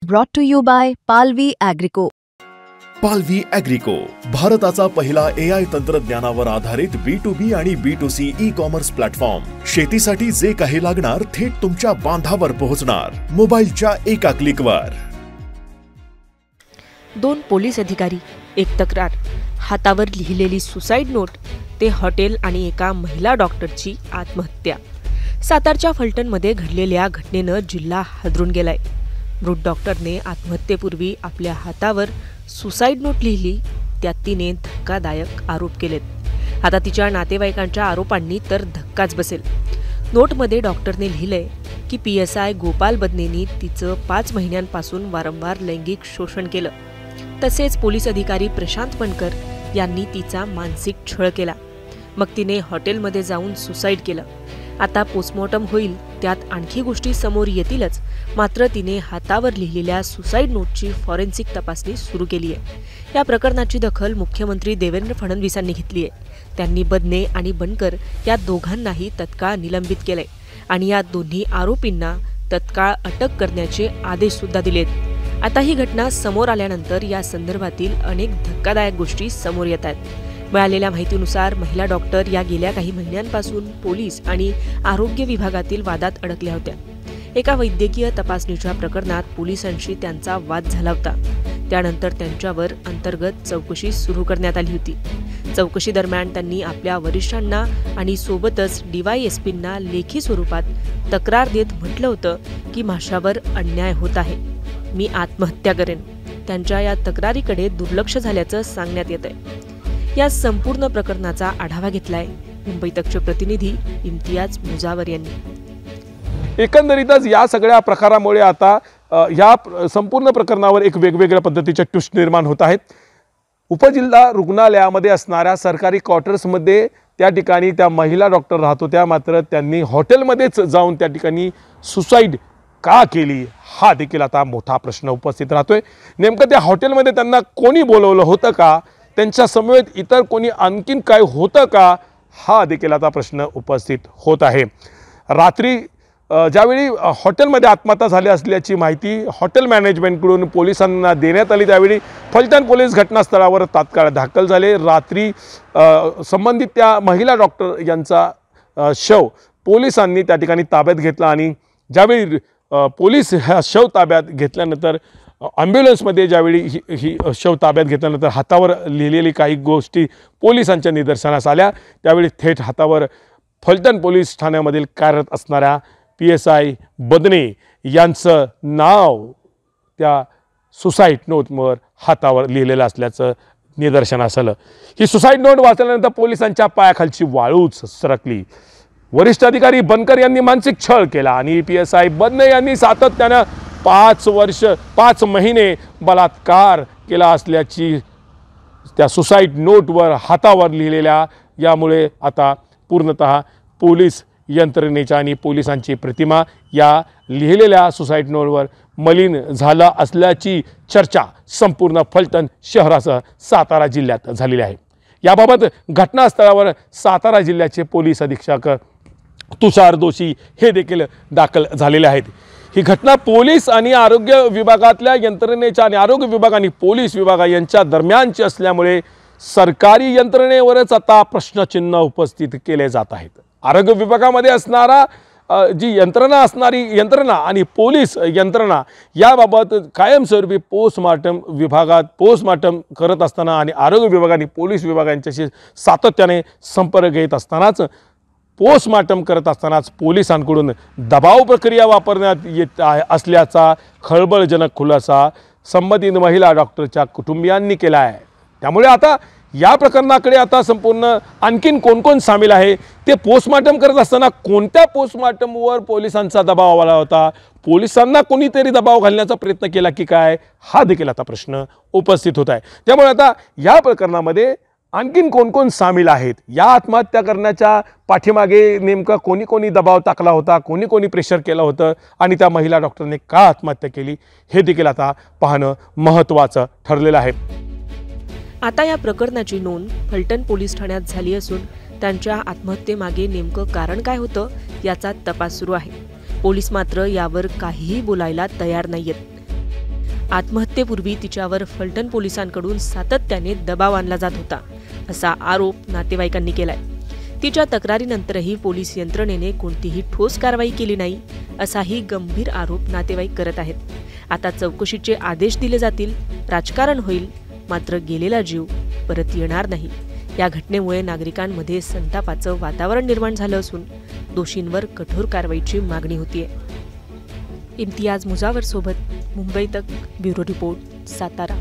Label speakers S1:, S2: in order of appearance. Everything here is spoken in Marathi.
S1: Brought to you by Palvi Agrico.
S2: पालवी ॲग्रिको, भारताचा पहिला AI तंत्रज्ञानावर आधारित B2B आणि B2C ई-कॉमर्स प्लॅटफॉर्म. शेतीसाठी जे काही लागणार थेट तुमच्या बांधावर पोहोचणार, मोबाईलच्या एका क्लिकवर.
S3: 2 पोलीस अधिकारी, एक तक्रार, हातावर लिहिलेली सुसाईड नोट, ते हॉटेल आणि एका महिला डॉक्टरची आत्महत्या. सातारच्या फलटणमध्ये घडलेल्या घटनेनं जिल्हा हादरून गेलाय. मृत डॉक्टरने आत्महत्येपूर्वी आपल्या हातावर सुसाईड नोट लिहिली, त्यात तिने धक्कादायक आरोप केलेत. आता तिच्या नातेवाईकांच्या आरोपांनी तर धक्काच बसेल. नोटमध्ये डॉक्टरने लिहिलंय की PSI गोपाल बदनेनी तिचं 5 महिन्यांपासून वारंवार लैंगिक शोषण केलं. तसेच पोलीस अधिकारी प्रशांत पणकर यांनी तिचा मानसिक छळ केला. मग तिने हॉटेलमध्ये जाऊन सुसाईड केलं. आता पोस्टमॉर्टम होईल, त्यात आणखी गोष्टी समोर येतीलच. मात्र तिने हातावर लिहिलेल्या सुसाईड नोटची फॉरेन्सिक तपासणी सुरू केली आहे. या प्रकरणाची दखल मुख्यमंत्री देवेंद्र फडणवीसांनी घेतली आहे. त्यांनी बदने आणि बनकर या दोघांनाही तत्काळ निलंबित केलंय आणि या दोन्ही आरोपींना तत्काळ अटक करण्याचे आदेश सुद्धा दिलेत. आता ही घटना समोर आल्यानंतर या संदर्भातील अनेक धक्कादायक गोष्टी समोर येत आहेत. मिळालेल्या माहितीनुसार महिला डॉक्टर या गेल्या काही महिन्यांपासून पोलीस आणि आरोग्य विभागातील वादात अडकल्या होत्या. एका वैद्यकीय तपासणीच्या प्रकरणात पोलिसांशी त्यांचा वाद झाला होता. त्यानंतर त्यांच्यावर अंतर्गत चौकशी सुरू करण्यात आली होती. चौकशी दरम्यान त्यांनी आपल्या वरिष्ठांना आणि सोबतच DYSPंना लेखी स्वरूपात तक्रार देत म्हटलं होतं की माझ्यावर अन्याय होत आहे, मी आत्महत्या करेन. त्यांच्या या तक्रारीकडे दुर्लक्ष झाल्याचं सांगण्यात येत आहे. या संपूर्ण प्रकरणाचा आढावा घेतलाय मुंबई तकचे प्रतिनिधी इम्तियाज मुजावर यांनी.
S4: एकंदरीतच या सगळ्या प्रकारामुळे आता या संपूर्ण प्रकरणावर एक वेगवेगळ्या पद्धतीचे ट्विस्ट निर्माण होत आहेत. उपजिल्हा रुग्णालयामध्ये असणाऱ्या सरकारी क्वार्टर्समध्ये त्या ठिकाणी त्या महिला डॉक्टर राहत होत्या, मात्र त्यांनी हॉटेलमध्येच जाऊन त्या ठिकाणी सुसाईड का केली, हा देखील आता मोठा प्रश्न उपस्थित राहतोय. नेमकं त्या हॉटेलमध्ये त्यांना कोणी बोलवलं होतं का, त्यांच्या समवेत इतर कोणी आणखीन काय होतं का, हा देखील आता प्रश्न उपस्थित होत आहे. रात्री ज्यावेळी हॉटेलमध्ये आत्महत्या झाली असल्याची माहिती हॉटेल मॅनेजमेंटकडून पोलिसांना देण्यात आली, त्यावेळी फलटण पोलीस घटनास्थळावर तात्काळ दाखल झाले. रात्री संबंधित त्या महिला डॉक्टर यांचा शव पोलिसांनी त्या ठिकाणी ताब्यात घेतला आणि ज्यावेळी पोलीस हा शव ताब्यात घेतल्यानंतर ॲम्ब्युलन्समध्ये ज्यावेळी ही शव ताब्यात घेतल्यानंतर हातावर लिहिलेली काही गोष्टी पोलिसांच्या निदर्शनास आल्या. त्यावेळी थेट हातावर फलटण पोलीस ठाण्यामधील कार्यरत असणाऱ्या PSI बदने यांचं नाव त्या सुसाईड नोटवर हातावर लिहिलेलं असल्याचं निदर्शनास आलं. ही सुसाईड नोट वाचल्यानंतर पोलिसांच्या पायाखालची वाळूच सरकली. वरिष्ठ अधिकारी बनकर यांनी मानसिक छळ केला आणि PSI बदने यांनी सातत्यानं 5 महिने बलात्कार केला असल्याची त्या सुसाईड नोटवर हातावर लिहिलेल्या यामुळे आता पूर्णतः पोलीस यंत्रणेच्या आणि पोलिसांची प्रतिमा या लिहिलेल्या सुसाईड नोटवर मलिन झाला असल्याची चर्चा संपूर्ण फलटण शहरासह सातारा जिल्ह्यात झालेली आहे. याबाबत घटनास्थळावर सातारा जिल्ह्याचे पोलीस अधीक्षक तुषार दोशी हे देखील दाखल झालेले आहेत. ही घटना पोलीस आणि आरोग्य विभागातल्या यंत्रणेच्या आणि आरोग्य विभाग आणि पोलीस विभाग यांच्या दरम्यानची असल्यामुळे सरकारी यंत्रणेवरच आता प्रश्नचिन्ह उपस्थित केले जात आहेत. आरोग्य विभागामध्ये असणारा जी यंत्रणा आणि पोलीस यंत्रणा याबाबत कायमस्वरूपी पोस्टमार्टम करत असताना आणि आरोग्य विभाग आणि पोलीस विभाग यांच्याशी सातत्याने संपर्क घेत असतानाच पोस्टमार्टम करत असतानाच पोलिसांकडून दबाव प्रक्रिया वापरण्यात येत असल्याचा खळबळजनक खुलासा संबंधित महिला डॉक्टरच्या कुटुंबियांनी केला आहे. त्यामुळे आता या प्रकरणाकडे आता संपूर्ण आणखीन कोण कोण सामील आहे, ते पोस्टमार्टम करत असताना कोणत्या पोस्टमार्टमवर पोलिसांचा दबाव आला होता, पोलिसांना कोणीतरी दबाव घालण्याचा प्रयत्न केला की काय, हा देखील आता प्रश्न उपस्थित होत आहे. त्यामुळे आता या प्रकरणामध्ये आणखीन कोण कोण सामील आहेत, या आत्महत्या करण्याच्या पाठीमागे नेमका कोणी दबाव टाकला होता, कोणी प्रेशर केलं होतं आणि त्या महिला डॉक्टरने का आत्महत्या केली, हे देखील आता पाहणं महत्त्वाचं ठरलेलं आहे.
S3: आता या प्रकरणाची नोंद फलटण पोलीस ठाण्यात झाली असून त्यांच्या आत्महत्येमागे नेमकं कारण काय होतं याचा तपास सुरू आहे. पोलीस मात्र यावर काहीही बोलायला तयार नाहीयेत. आत्महत्येपूर्वी तिच्यावर फलटण पोलिसांकडून सातत्याने दबाव आणला जात होता, असा आरोप नातेवाईकांनी केलाय. तिच्या तक्रारीनंतरही पोलीस यंत्रणेने कोणतीही ठोस कारवाई केली नाही, असाही गंभीर आरोप नातेवाईक करत आहेत. आता चौकशीचे आदेश दिले जातील, राजकारण होईल, मात्र गेलेला जीव परत येणार नाही. या घटनेमुळे नागरिकांमध्ये संतापाचं वातावरण निर्माण झालं असून दोषींवर कठोर कारवाईची मागणी होतीये. इम्तियाज मुजावर सोबत मुंबई तक, ब्युरो रिपोर्ट, सातारा.